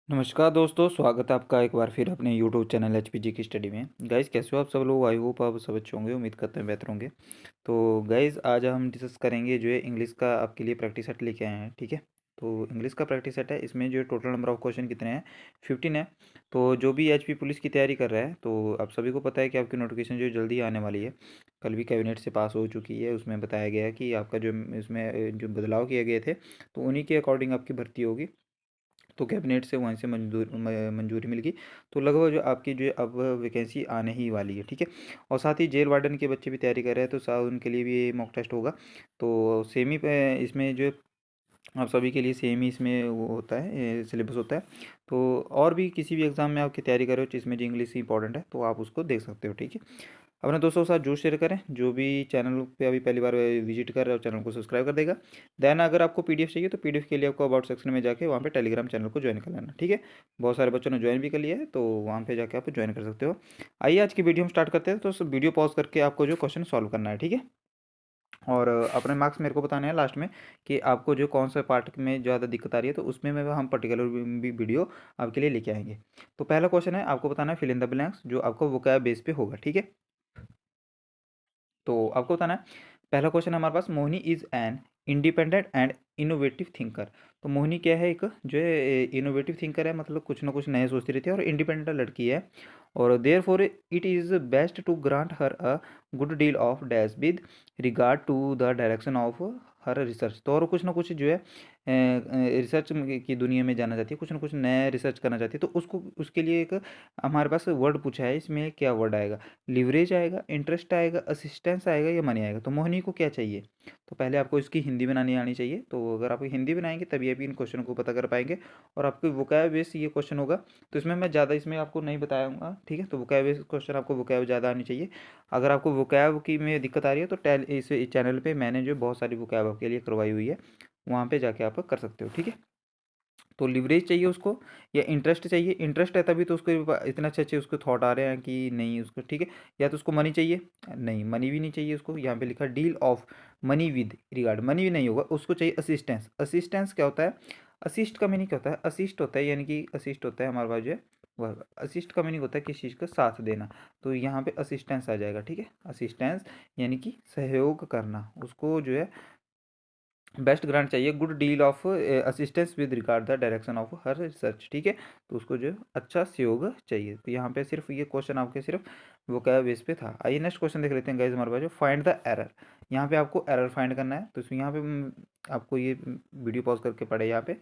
नमस्कार दोस्तों, स्वागत है आपका एक बार फिर अपने यूट्यूब चैनल एचपीजी की स्टडी में। गाइस कैसे हो आप सब लोग? आई होप आप सब अच्छे होंगे, उम्मीद करते हैं बेहतर होंगे। तो गाइस आज हम डिस्कस करेंगे जो है इंग्लिश का आपके लिए प्रैक्टिस सेट लेके आए हैं, ठीक है। तो इंग्लिश का प्रैक्टिस सेट है, इसमें जो टोटल नंबर ऑफ क्वेश्चन कितने हैं? 15 है। तो जो भी एचपी पुलिस की तैयारी कर रहा है, तो आप सभी को पता है कि आपकी नोटिफिकेशन जो जल्दी आने वाली है। कल भी कैबिनेट से पास हो चुकी है, उसमें बताया गया है कि आपका जो इसमें जो बदलाव किए गए थे, तो उन्हीं के अकॉर्डिंग आपकी भर्ती होगी। तो कैबिनेट से वहाँ से मंजूरी मिल गई। तो लगभग जो आपकी जो अब वैकेंसी आने ही वाली है, ठीक है। और साथ ही जेल वार्डन के बच्चे भी तैयारी कर रहे हैं, तो साथ उनके लिए भी मॉक टेस्ट होगा। तो सेमी पे इसमें जो आप सभी के लिए सेम ही इसमें वो होता है, सिलेबस होता है। तो और भी किसी भी एग्ज़ाम में आपकी तैयारी कर रहे हो जिसमें जो इंग्लिश इंपॉर्टेंट है, तो आप उसको देख सकते हो, ठीक है। अपने दोस्तों के साथ जरूर शेयर करें। जो भी चैनल पे अभी पहली बार विजिट कर रहे हो, चैनल को सब्सक्राइब कर देगा। देन अगर आपको पीडीएफ चाहिए तो पीडीएफ के लिए आपको अबाउट सेक्शन में जाके वहाँ पे टेलीग्राम चैनल को ज्वाइन कर लेना, ठीक है। बहुत सारे बच्चों ने ज्वाइन भी कर लिया है, तो वहाँ पे जाके आप ज्वाइन कर सकते हो। आइए आज की वीडियो हम स्टार्ट करते हैं। तो वीडियो पॉज करके आपको जो क्वेश्चन सॉल्व करना है, ठीक है। और अपने मार्क्स मेरे को बताने हैं लास्ट में कि आपको जो कौन सा पार्ट में ज़्यादा दिक्कत आ रही है, तो उसमें मैं हम पर्टिकुलर भी वीडियो आपके लिए लेके आएंगे। तो पहला क्वेश्चन है, आपको बताना है फिल इन द ब्लैंक्स, जो आपको वोकैब बेस पे होगा, ठीक है। तो आपको बताना है, पहला क्वेश्चन है हमारे पास, Mohini is an independent and innovative thinker. तो मोहिनी क्या है? एक जो है इनोवेटिव थिंकर है, मतलब कुछ ना कुछ नया सोचती रहती है और इंडिपेंडेंट लड़की है। और therefore it is best to grant her a good deal of dash with regard to the direction of her research. तो और कुछ ना कुछ जो है रिसर्च की दुनिया में जाना चाहती है, कुछ ना कुछ नया रिसर्च करना चाहती है। तो उसको उसके लिए एक हमारे पास वर्ड पूछा है, इसमें क्या वर्ड आएगा? लिवरेज आएगा, इंटरेस्ट आएगा, असिस्टेंस आएगा या मनी आएगा? तो मोहिनी को क्या चाहिए? तो पहले आपको इसकी हिंदी बनानी आनी चाहिए। तो अगर आप हिंदी बनाएंगे तभी आप इन क्वेश्चन को पता कर पाएंगे। और आपके वोकैब बेस ये क्वेश्चन होगा, तो इसमें मैं ज़्यादा इसमें आपको नहीं बताऊंगा, ठीक है। तो वोकैब बेस क्वेश्चन आपको वोकैब ज़्यादा आनी चाहिए। अगर आपको वोकैब की में दिक्कत आ रही है तो इस चैनल पर मैंने जो बहुत सारी वोकैब आपके लिए करवाई हुई है, वहाँ पर जाके आप कर सकते हो, ठीक है। तो लिवरेज चाहिए उसको या इंटरेस्ट चाहिए? इंटरेस्ट है तभी तो उसको इतना अच्छे अच्छे उसको थॉट आ रहे हैं कि नहीं उसको, ठीक है। या तो उसको मनी चाहिए? नहीं, मनी भी नहीं चाहिए उसको। यहाँ पे लिखा deal of money with regard, money भी नहीं होगा। उसको चाहिए असिस्टेंस। असिस्टेंस क्या होता है? असिस्ट का मीनिंग क्या होता है? असिस्ट होता है, यानी कि असिस्ट होता है हमारे पास जो है वह असिस्ट का मीनिंग होता है किसी चीज़ का साथ देना। तो यहाँ पे असिस्टेंस आ जाएगा, ठीक है। असिस्टेंस यानी कि सहयोग करना, उसको जो है बेस्ट ग्रांट चाहिए, good deal of assistance with regard the direction of her research, ठीक है। तो उसको जो अच्छा सहयोग चाहिए। तो यहाँ पे सिर्फ ये क्वेश्चन आपके सिर्फ वोकैब बेस पे था। आइए नेक्स्ट क्वेश्चन देख लेते हैं गाइस हमारे पास, जो फाइंड द एरर। यहाँ पे आपको एरर फाइंड करना है। तो इसमें यहाँ पे आपको ये वीडियो पॉज करके पढ़े यहाँ पे।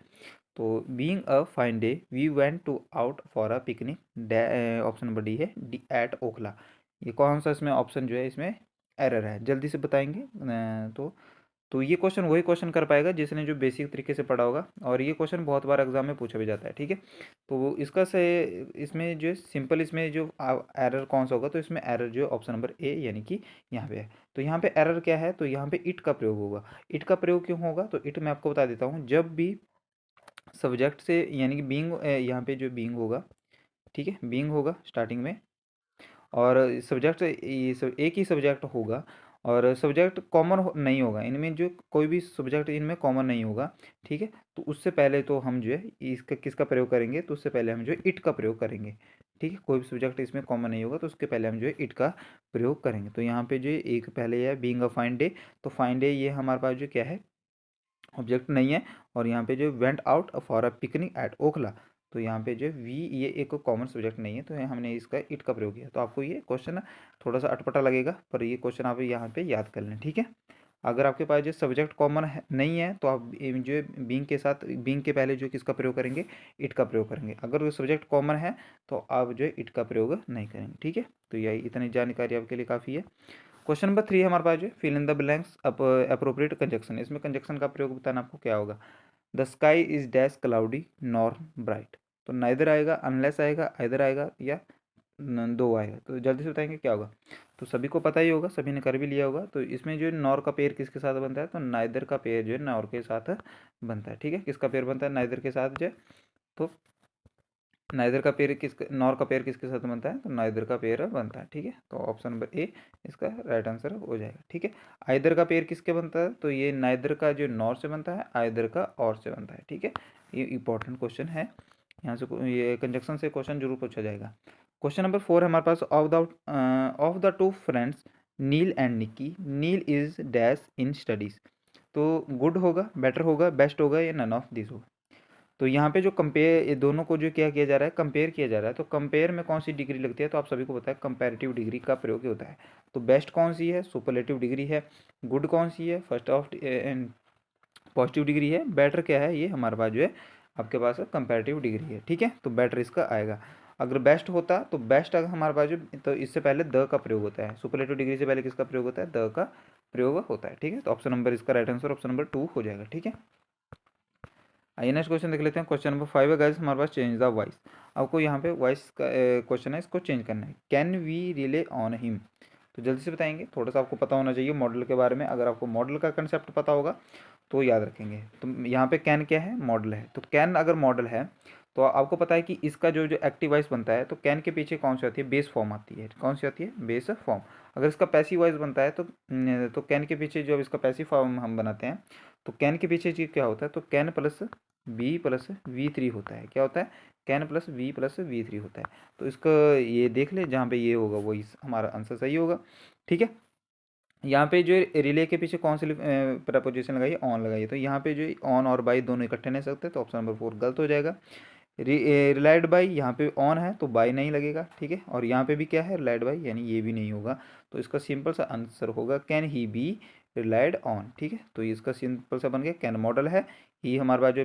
तो being a fine day we went to out for a picnic, option number D है, डी एट ओखला। ये कौन सा इसमें ऑप्शन जो है इसमें एरर है, जल्दी से बताएंगे। तो ये क्वेश्चन वही क्वेश्चन कर पाएगा जिसने जो बेसिक तरीके से पढ़ा होगा, और ये क्वेश्चन बहुत बार एग्जाम में पूछा भी जाता है, ठीक है। तो वो इसका से इसमें जो सिंपल इसमें जो एरर कौन सा होगा, तो इसमें एरर जो ऑप्शन नंबर ए यानी कि यहाँ पे है। तो यहाँ पे एरर क्या है? तो यहाँ पे इट का प्रयोग होगा। इट का प्रयोग क्यों होगा? तो इट मैं आपको बता देता हूँ। जब भी सब्जेक्ट से यानी कि बीइंग, यहाँ पे जो बीइंग होगा, ठीक है, बीइंग होगा स्टार्टिंग में, और सब्जेक्ट ये सब एक ही सब्जेक्ट होगा, और सब्जेक्ट कॉमन नहीं होगा इनमें, जो कोई भी सब्जेक्ट इनमें कॉमन नहीं होगा, ठीक है। तो उससे पहले तो हम जो है इसका किसका प्रयोग करेंगे? तो उससे पहले हम जो है इट का प्रयोग करेंगे, ठीक है। कोई भी सब्जेक्ट इसमें कॉमन नहीं होगा तो उसके पहले हम जो है इट का प्रयोग करेंगे। तो यहाँ पे जो है एक पहले है बीइंग अ फाइन डे। तो फाइन डे ये हमारे पास जो क्या है, ऑब्जेक्ट नहीं है। और यहाँ पे जो went out for a picnic at Okhla, तो यहाँ पे जो वी ये एक कॉमन सब्जेक्ट नहीं है, तो हमने इसका इट का प्रयोग किया। तो आपको ये क्वेश्चन थोड़ा सा अटपटा लगेगा, पर ये क्वेश्चन आप यहाँ पे याद कर लें, ठीक है। अगर आपके पास जो सब्जेक्ट कॉमन है नहीं है, तो आप जो बीइंग के साथ बीइंग के पहले जो किसका प्रयोग करेंगे? इट का प्रयोग करेंगे। अगर वो सब्जेक्ट कॉमन है तो आप जो है इट का प्रयोग नहीं करेंगे, ठीक है। तो यही इतनी जानकारी आपके लिए काफ़ी है। क्वेश्चन नंबर 3 हमारे पास जो fill in the blanks appropriate conjunction. इसमें कंजक्शन का प्रयोग बताना आपको क्या होगा। The sky is dash cloudy nor bright. तो नाइदर आएगा, अनलेस आएगा, आइदर आएगा, या दो आएगा। तो जल्दी से बताएंगे क्या होगा। तो सभी को पता ही होगा, सभी ने कर भी लिया होगा। तो इसमें जो नॉर का पेयर किसके साथ बनता है? तो नाइदर का पेयर जो है नॉर के साथ बनता है, ठीक है। किसका पेयर बनता है? नाइदर के साथ जो है। तो नाइदर का पेयर नॉर का पेयर किसके साथ बनता है? तो नाइदर का पेयर बनता है, ठीक है। तो ऑप्शन नंबर ए इसका राइट आंसर हो जाएगा, ठीक है। आइदर का पेयर किसके बनता है? तो ये नाइदर का जो नॉर से बनता है, आइदर का और से बनता है, ठीक है। ये इंपॉर्टेंट क्वेश्चन है, यहाँ से ये कंजक्शन से क्वेश्चन जरूर पूछा जाएगा। क्वेश्चन नंबर 4 है हमारे पास, of the two friends Neel and Nikki, Neel is dash in studies. तो गुड होगा, बेटर होगा, बेस्ट होगा, या नन ऑफ दिस होगा। तो यहाँ पे जो कंपेयर, ये दोनों को जो क्या किया जा रहा है, कंपेयर किया जा रहा है। तो कंपेयर में कौन सी डिग्री लगती है, तो आप सभी को पता है कंपैरेटिव डिग्री का प्रयोग होता है। तो बेस्ट कौन सी है, सुपरलेटिव डिग्री है। गुड कौन सी है, फर्स्ट ऑफ पॉजिटिव डिग्री है। बेटर क्या है, ये हमारे पास जो है आपके पास कंपैरेटिव डिग्री है, ठीक है। तो बेटर इसका आएगा। अगर बेस्ट होता तो बेस्ट अगर हमारे पास जो, तो इससे पहले द का प्रयोग होता है। सुपरलेटिव डिग्री से पहले किसका प्रयोग होता है, द का प्रयोग होता है, ठीक है। तो ऑप्शन नंबर इसका राइट आंसर ऑप्शन नंबर 2 हो जाएगा, ठीक है। आइए नेक्स्ट क्वेश्चन देख लेते हैं। क्वेश्चन नंबर 5 है गाइस हमारे पास, चेंज द वॉइस। आपको यहाँ पे वॉइस का क्वेश्चन है, इसको चेंज करना है। Can we rely on him. तो जल्दी से बताएंगे, थोड़ा सा आपको पता होना चाहिए मॉडल के बारे में। अगर आपको मॉडल का कंसेप्ट पता होगा तो याद रखेंगे। तो यहाँ पे कैन क्या है, मॉडल है। तो कैन अगर मॉडल है तो आपको पता है कि इसका जो जो एक्टिव वॉइस बनता है, तो कैन के पीछे कौन सी आती है, बेस फॉर्म आती है। कौन सी आती है, बेस फॉर्म। अगर इसका पैसिव वॉइस बनता है तो कैन के पीछे जब इसका पैसिव फॉर्म हम बनाते हैं तो कैन के पीछे चीज क्या होता है, तो कैन प्लस V+V3 होता है। क्या होता है, कैन प्लस V+V3 होता है। तो इसका ये देख ले, जहाँ पे ये होगा वही हमारा आंसर सही होगा, ठीक है। यहाँ पे जो रिले के पीछे कौन सी प्रपोजिशन लगाई, ऑन लगाई। तो यहाँ पे जो ऑन और बाई दोनों इकट्ठे नहीं सकते, तो ऑप्शन नंबर 4 गलत हो जाएगा। रिलाइड बाई, यहाँ पे ऑन है तो बाई नहीं लगेगा, ठीक है। और यहाँ पे भी क्या है, रिलाइड बाई, यानी ये भी नहीं होगा। तो इसका सिंपल सा आंसर होगा can he be relied on, ठीक है। तो इसका सिंपल सा बन गया, कैन मॉडल है, ही हमारे पास जो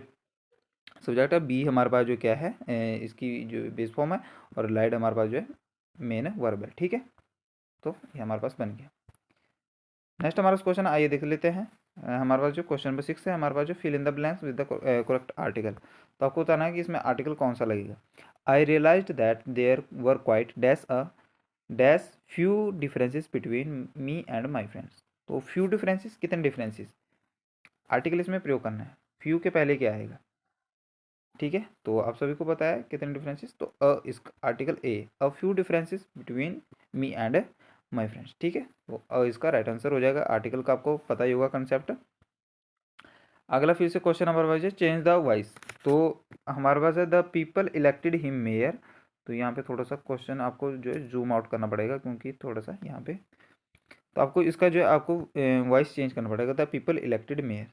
सब्जेक्ट है, बी हमारे पास जो क्या है इसकी जो बेस फॉर्म है, और रिलाइड हमारे पास जो है मेन वर्ब है, ठीक है। तो ये हमारे पास बन गया। नेक्स्ट हमारा क्वेश्चन आइए देख लेते हैं। हमारे पास जो क्वेश्चन नंबर 6 है, हमारे पास जो fill in the blanks with the correct article. तो आपको बताना है कि इसमें आर्टिकल कौन सा लगेगा। I realised that there were quite dash a dash few differences between me and my friends. तो फ्यू डिफरेंसेस, कितने डिफरेंसेस, आर्टिकल इसमें प्रयोग करना है। फ्यू के पहले क्या आएगा, ठीक है। तो आप सभी को पता है कितने डिफरेंसेस, तो इस article a few differences between me and my friends, ठीक है। तो इसका राइट आंसर हो जाएगा। आर्टिकल का आपको पता ही होगा कंसेप्ट। अगला फिर से क्वेश्चन नंबर वाइज है, चेंज द वॉइस। तो हमारे पास है the people elected him mayor. तो यहाँ पे थोड़ा सा क्वेश्चन आपको जो है जूम आउट करना पड़ेगा, क्योंकि थोड़ा सा यहाँ पे, तो आपको इसका जो है आपको वॉइस चेंज करना पड़ेगा, द पीपल इलेक्टेड मेयर,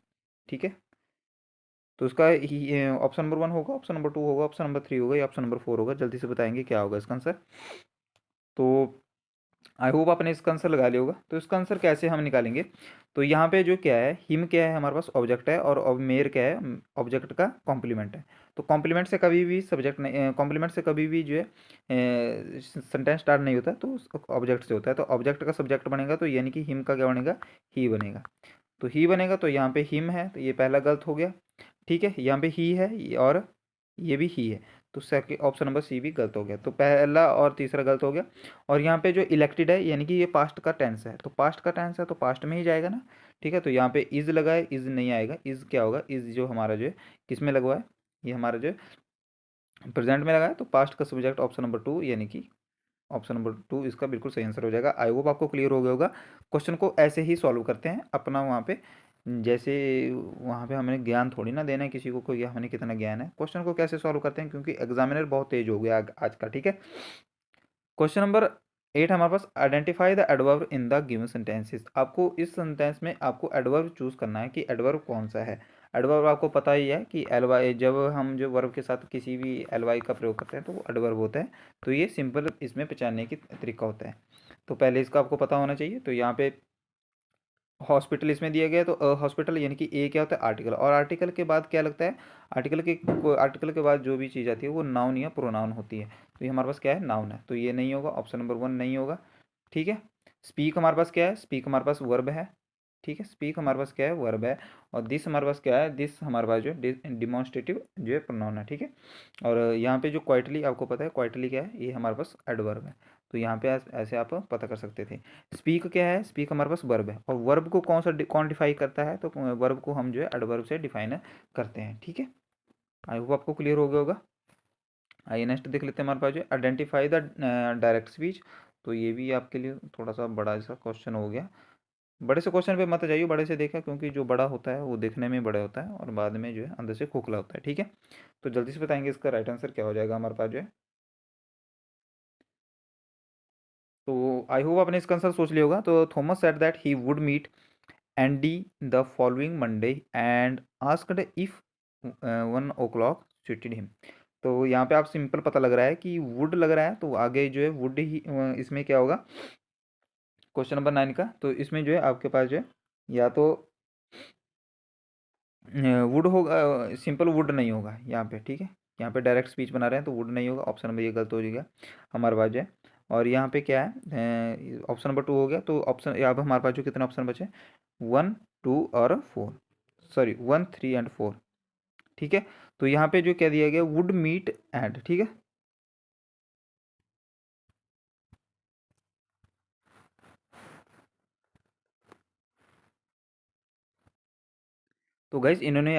ठीक है। तो इसका ऑप्शन नंबर 1 होगा, ऑप्शन नंबर 2 होगा, ऑप्शन नंबर 3 होगा, या ऑप्शन नंबर 4 होगा। जल्दी से बताएंगे क्या होगा इसका आंसर। तो आई होप आपने इसका आंसर लगा लिया होगा। तो इसका आंसर कैसे हम निकालेंगे, तो यहाँ पे जो क्या है, हिम क्या है, हमारे पास ऑब्जेक्ट है, और मेयर क्या है, ऑब्जेक्ट का कॉम्प्लीमेंट है। तो कॉम्प्लीमेंट से कभी भी सब्जेक्ट नहीं, कॉम्प्लीमेंट से कभी भी जो है सेंटेंस स्टार्ट नहीं होता, तो ऑब्जेक्ट से होता है। तो ऑब्जेक्ट का सब्जेक्ट बनेगा, तो यानी कि हिम का क्या बनेगा, ही बनेगा। तो ही बनेगा, तो यहाँ पे हिम है, तो ये पहला गलत हो गया, ठीक है। यहाँ पे ही है, और ये भी ही है। तो सेकंड ऑप्शन नंबर सी भी गलत हो गया। तो पहला और तीसरा गलत हो गया। और यहाँ पे जो इलेक्टेड है, यानी कि ये पास्ट का टेंस है, तो पास्ट का टेंस है तो पास्ट में ही जाएगा ना, ठीक है। तो यहाँ पे इज लगा है, इज नहीं आएगा। इज क्या होगा, इज जो हमारा जो है किस में लगा हुआ है, ये हमारा जो है प्रेजेंट में लगा है। तो पास्ट का सब्जेक्ट ऑप्शन नंबर 2, यानी कि ऑप्शन नंबर 2 इसका बिल्कुल सही आंसर हो जाएगा। आई होप आपको क्लियर हो गया होगा। क्वेश्चन को ऐसे ही सॉल्व करते हैं अपना वहाँ पे, जैसे वहाँ पे हमें ज्ञान थोड़ी ना देना है किसी को, कोई हमें कितना ज्ञान है। क्वेश्चन को कैसे सॉल्व करते हैं, क्योंकि एग्जामिनर बहुत तेज हो गया आज का, ठीक है। क्वेश्चन नंबर 8 हमारे पास, identify the adverb in the given sentences. आपको इस सेंटेंस में आपको एडवर्ब चूज करना है कि एडवर्ब कौन सा है। एडवर्ब आपको पता ही है कि एल वाई, जब हम जो वर्ब के साथ किसी भी एल वाई का प्रयोग करते हैं तो वो एडवर्ब होता है। तो ये सिंपल इसमें पहचानने की तरीका होता है। तो पहले इसका आपको पता होना चाहिए। तो यहाँ पे हॉस्पिटल इसमें दिया गया है, तो हॉस्पिटल यानी कि ए क्या होता है, आर्टिकल। और आर्टिकल के बाद क्या लगता है, आर्टिकल के बाद जो भी चीज़ आती है वो नाउन या प्रोनाउन होती है। तो ये हमारे पास क्या है, नाउन है। तो ये नहीं होगा, ऑप्शन नंबर 1 नहीं होगा, ठीक है। स्पीक हमारे पास क्या है, स्पीक हमारे पास वर्ब है, ठीक है। स्पीक हमारे पास क्या है, वर्ब है। और दिस हमारे पास क्या है, दिस हमारे पास जो है डिमॉन्स्ट्रेटिव जो है प्रोनाउन है, ठीक है। और यहाँ पे जो क्वाइटली, आपको पता है क्वाइटली क्या है, ये हमारे पास एडवर्ब है। तो यहाँ पे ऐसे आप पता कर सकते थे। स्पीक क्या है, स्पीक हमारे पास वर्ब है, और वर्ब को कौन डिफाइन करता है, तो वर्ब को हम जो है एडवर्ब से डिफाइन करते हैं, ठीक है। आई होप आपको क्लियर हो गया होगा। आइए नेक्स्ट देख लेते हैं। हमारे पास जो आइडेंटिफाई द डायरेक्ट स्पीच। तो ये भी आपके लिए थोड़ा सा बड़ा सा क्वेश्चन हो गया। बड़े से क्वेश्चन पे मत जाइए, बड़े से देखा, क्योंकि जो बड़ा होता है वो देखने में बड़ा होता है और बाद में जो है अंदर से खोखला होता है। ठीक है, तो जल्दी से बताएंगे इसका राइट आंसर क्या हो जाएगा हमारे पास जो है। तो आई होप आपने इसका आंसर सोच लिया होगा। तो Thomas said that he would meet Andy the following Monday and asked if 1 o'clock suited हिम। तो यहाँ पे आप सिंपल पता लग रहा है कि वुड लग रहा है, तो आगे जो है वुड ही इसमें क्या होगा क्वेश्चन नंबर 9 का। तो इसमें जो है आपके पास जो है या तो वुड होगा, सिंपल वुड नहीं होगा यहाँ पे। ठीक है, यहाँ पे डायरेक्ट स्पीच बना रहे हैं तो वुड नहीं होगा, ऑप्शन नंबर ये गलत हो जाएगा हमारे पास जो है। और यहाँ पे क्या है, ऑप्शन नंबर 2 हो गया। तो ऑप्शन यहाँ पे हमारे पास जो कितने ऑप्शन बचे, 1, 2 और 4, सॉरी 1, 3 एंड 4। ठीक है, तो यहाँ पे जो क्या दिया गया, वुड मीट एंड। ठीक है, तो गाइज इन्होंने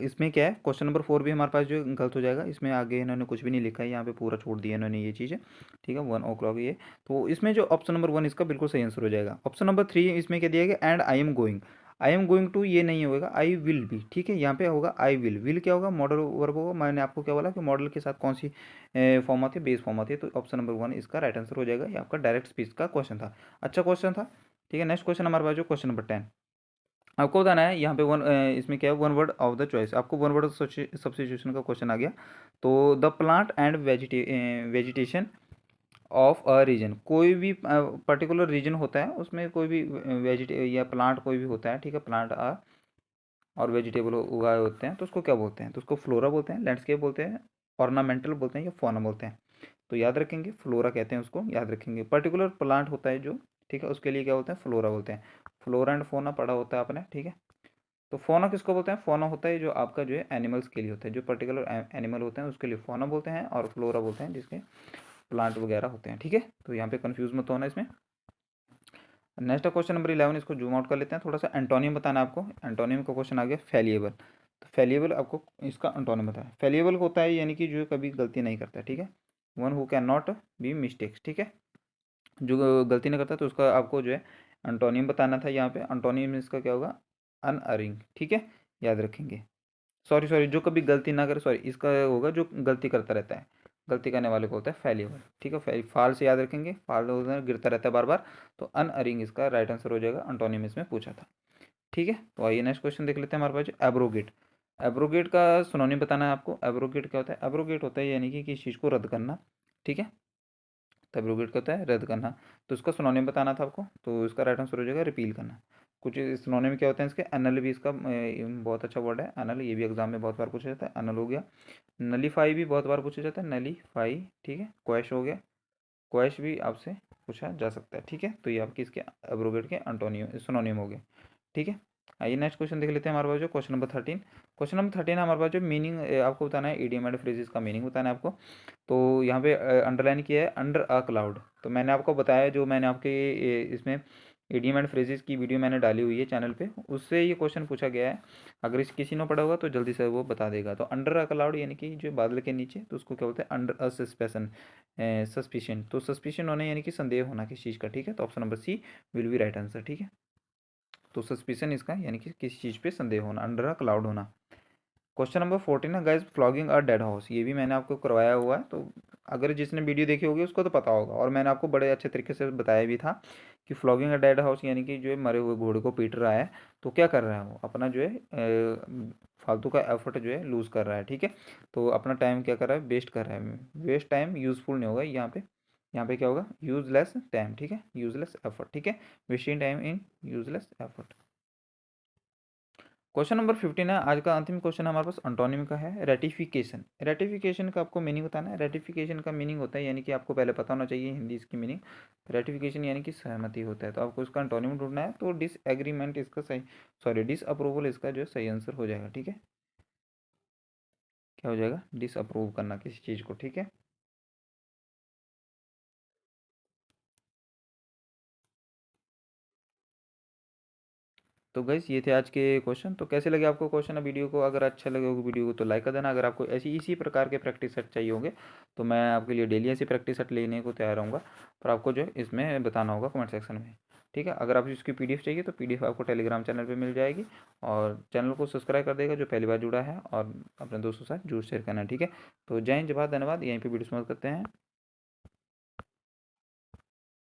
इसमें क्या है, क्वेश्चन नंबर 4 भी हमारे पास जो गलत हो जाएगा। इसमें आगे इन्होंने कुछ भी नहीं लिखा है, यहाँ पे पूरा छोड़ दिया इन्होंने ये चीज़ है। ठीक है, 1 o'clock ये। तो इसमें जो ऑप्शन नंबर 1 इसका बिल्कुल सही आंसर हो जाएगा। ऑप्शन नंबर 3 इसमें क्या दिया गया, and I am going. I am going to ये नहीं होगा, आई विल बी। ठीक है, यहाँ पे होगा आई विल। विल क्या होगा, मॉडल वर्ब होगा। मैंने आपको क्या बोला कि मॉडल के साथ कौन सी फॉर्म आती है, बेस फॉर्म आती है। तो ऑप्शन नंबर 1 इसका राइट आंसर हो जाएगा। ये आपका डायरेक्ट स्पीच का क्वेश्चन था, अच्छा क्वेश्चन था। ठीक है, नेक्स्ट क्वेश्चन हमारे पास जो क्वेश्चन नंबर 10, आपको बताना है यहाँ पे इसमें क्या है, one word of the choice. आपको वन वर्ड सब्स्टिट्यूशन का क्वेश्चन आ गया। तो the plant and vegetation of a region, कोई भी पर्टिकुलर रीजन होता है उसमें कोई भी वेजिटे या प्लांट कोई भी होता है। ठीक है, प्लांट और वेजिटेबल उगाए होते हैं तो उसको क्या बोलते हैं, तो उसको फ्लोरा बोलते हैं, लैंडस्केप बोलते हैं, ऑर्नामेंटल बोलते हैं या फौना बोलते हैं। तो याद रखेंगे फ्लोरा कहते हैं उसको, याद रखेंगे। पर्टिकुलर प्लांट होता है जो, ठीक है, उसके लिए क्या बोलते हैं, फ्लोरा बोलते हैं। फ्लोरा एंड फोना पढ़ा होता है आपने। ठीक है, तो फोना किसको बोलते हैं, फोना होता है जो आपका जो है एनिमल्स के लिए होता है, जो पर्टिकुलर एनिमल होते हैं उसके लिए फोना बोलते हैं, और फ्लोरा बोलते हैं जिसके प्लांट वगैरह होते हैं। ठीक है, तो यहाँ पे कंफ्यूज मत होना इसमें। नेक्स्ट क्वेश्चन नंबर 11, इसको जूम आउट कर लेते हैं थोड़ा सा। एंटोनियम बताना है आपको। एंटोनियम का क्वेश्चन आ गया फेलिएबल। तो फेलिएबल आपको इसका एंटोनियम बताया। फेलिएबल होता है यानी कि जो कभी गलती नहीं करता है। ठीक है, one who can not be mistakes. ठीक है, जो गलती नहीं करता, तो उसका आपको जो है एंटोनियम बताना था। यहाँ पे एंटोनियम इसका क्या होगा, अनअरिंग। ठीक है, याद रखेंगे। सॉरी सॉरी, जो कभी गलती ना करे, सॉरी, इसका होगा जो गलती करता रहता है। गलती करने वाले को होता है फेलिएबल। ठीक है, फाल से याद रखेंगे, फाल गिरता रहता है बार बार। तो अनअरिंग इसका राइट आंसर हो जाएगा, एंटोनियम इसमें पूछा था। ठीक है, तो आइए नेक्स्ट क्वेश्चन देख लेते हैं हमारे पास। एब्रोगेट, एब्रोगेट का सिनोनिम बताना है आपको। एब्रोगेट क्या होता है, एब्रोगेट होता है यानी कि किसी चीज़ को रद्द करना। ठीक है, तो एब्रोगेट क्या होता है, रद्द करना। तो इसका सिनोनिम बताना था आपको, तो इसका राइट आंसर हो जाएगा रिपील करना। कुछ सिनोनिम क्या होते हैं इसके, एनल भी इसका बहुत अच्छा वर्ड है, एनल। ये भी एग्जाम में बहुत बार पूछा जाता है, एनल हो गया। नलीफाई भी बहुत बार पूछा जाता है, नलीफाई। ठीक है, क्वैश हो गया, क्वैश भी आपसे पूछा जा सकता है। ठीक है, तो ये आपके इसके एब्रोगेट के एंटोनियम सिनोनिम हो गए। ठीक है, आइए नेक्स्ट क्वेश्चन देख लेते हैं हमारे पास जो क्वेश्चन नंबर 13। क्वेश्चन नंबर 13 हमारे पास जो मीनिंग आपको बताना है, इडियम एंड फ्रेजेस का मीनिंग बताना है आपको। तो यहाँ पे अंडरलाइन किया है, अंडर अ क्लाउड। तो मैंने आपको बताया, जो मैंने आपके इसमें इडियम एंड फ्रेजेस की वीडियो मैंने डाली हुई है चैनल पे, उससे ये क्वेश्चन पूछा गया है। अगर इस किसी ने पढ़ा होगा तो जल्दी से वो बता देगा। तो अंडर अ क्लाउड यानी कि जो बादल के नीचे, तो उसको क्या बोलते हैं, अंडर अ सस्पेशन, सस्पिशन। तो सस्पिशन होना यानी कि संदेह होना किसी चीज़ का। ठीक है, तो option number C will be right answer. ठीक है, तो सस्पिशन इसका यानी कि किसी चीज़ पे संदेह होना, अंडर अ क्लाउड होना। क्वेश्चन नंबर 14 है guys, flogging a dead house. ये भी मैंने आपको करवाया हुआ है, तो अगर जिसने वीडियो देखी होगी उसको तो पता होगा, और मैंने आपको बड़े अच्छे तरीके से बताया भी था कि फ्लॉगिंग अ डेड हाउस यानी कि जो है मरे हुए घोड़े को पीट रहा है। तो क्या कर रहा है वो, अपना जो है फालतू का एफर्ट जो है लूज़ कर रहा है। ठीक है, तो अपना टाइम क्या कर रहा है, वेस्ट कर रहा है। वेस्ट टाइम यूजफुल नहीं होगा यहाँ पे। यहाँ पे क्या होगा, यूजलेस टाइम। ठीक है, यूजलेस एफर्ट। ठीक है, wasting time in useless effort. Question number 15 है आज का अंतिम क्वेश्चन हमारे पास, अंटोनिम का है, रेटिफिकेशन। रेटिफिकेशन का आपको मीनिंग बताना है। रेटिफिकेशन का मीनिंग होता है, यानी कि आपको पहले पता होना चाहिए हिंदी इसकी मीनिंग। रेटिफिकेशन यानी कि सहमति होता है, तो आपको इसका अंटोनिम ढूंढना है। तो डिस एग्रीमेंट इसका सही, सॉरी डिस अप्रूवल इसका जो सही आंसर हो जाएगा। ठीक है, क्या हो जाएगा, डिस अप्रूव करना किसी चीज़ को। ठीक है, तो गैस ये थे आज के क्वेश्चन। तो कैसे लगे आपको क्वेश्चन, वीडियो को अगर अच्छा लगे होगा वीडियो को तो लाइक कर देना। अगर आपको ऐसी इसी प्रकार के प्रैक्टिस सेट चाहिए होंगे तो मैं आपके लिए डेली ऐसी प्रैक्टिस सेट लेने को तैयार रहूँगा, पर आपको जो है इसमें बताना होगा कमेंट सेक्शन में। ठीक है। अगर आप इसकी पीडीएफ चाहिए तो पीडीएफ आपको टेलीग्राम चैनल पे मिल जाएगी, और चैनल को सब्सक्राइब कर देगा जो पहली बार जुड़ा है, और अपने दोस्तों के साथ जरूर शेयर करना, ठीक है। तो जय हिंद, जय भारत, धन्यवाद। यहीं पे वीडियो समाप्त करते हैं।